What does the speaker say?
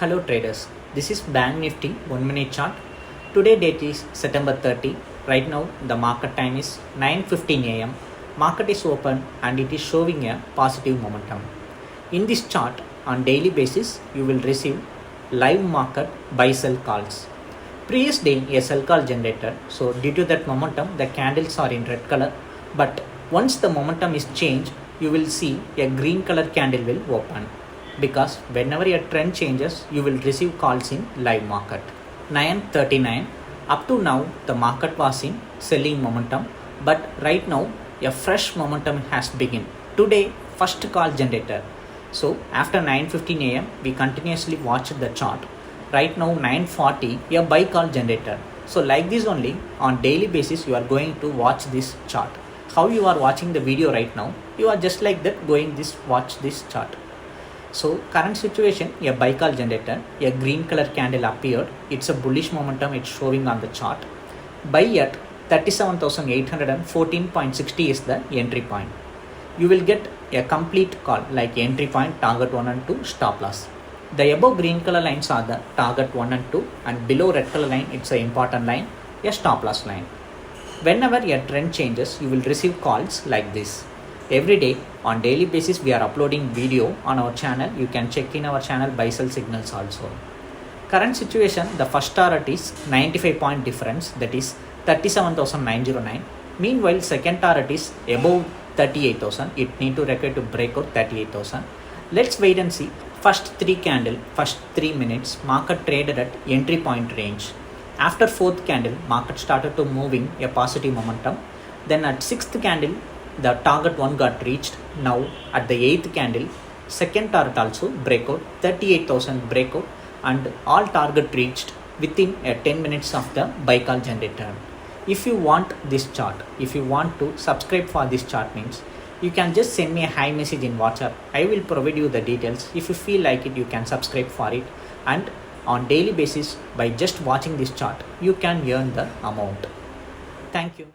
Hello traders, this is Bank Nifty 1 minute chart. Today date is September 30. Right now the market time is 9:15 am. Market is open and it is showing a positive momentum. In this chart on daily basis you will receive live market buy sell calls. Previous day a sell call generated, so due to that momentum the candles are in red color, but once the momentum is changed you will see a green color candle will open, because whenever a trend changes you will receive calls in live market. 9:39 up to now the market was in selling momentum, but right now a fresh momentum has begun. Today first call generated, so after 9:15 am we continuously watch the chart. Right now 9:40 a buy call generated, so like this only on daily basis you are going to watch this chart. How you are watching the video right now, you are just like that going this watch this chart. So current situation, a buy call generated, a green color candle appeared, it's a bullish momentum, it's showing on the chart. Buy at 37,814.60 is the entry point. You will get a complete call like entry point, target 1 and 2, stop loss. The above green color lines are the target 1 and 2, and below red color line it's an important line, a stop loss line. Whenever a trend changes you will receive calls like this. Every day on daily basis we are uploading video on our channel. You can check in our channel buy sell signals also. Current situation, the first target is 95 point difference, that is 37,909. Meanwhile second target is above 38,000. It need to require to break out 38,000. Let's wait and see. First 3 candle, first 3 minutes market traded at entry point range. After 4th candle market started to moving a positive momentum. Then at 6th candle the target 1 got reached. Now at the 8th candle second target also breakout, 38,000 breakout, and all target reached within 10 minutes of the buy call generator. If you want this chart, if you want to subscribe for this chart, means you can just send me a hi message in WhatsApp. I will provide you the details. If you feel like it you can subscribe for it, and on daily basis by just watching this chart you can earn the amount. Thank you.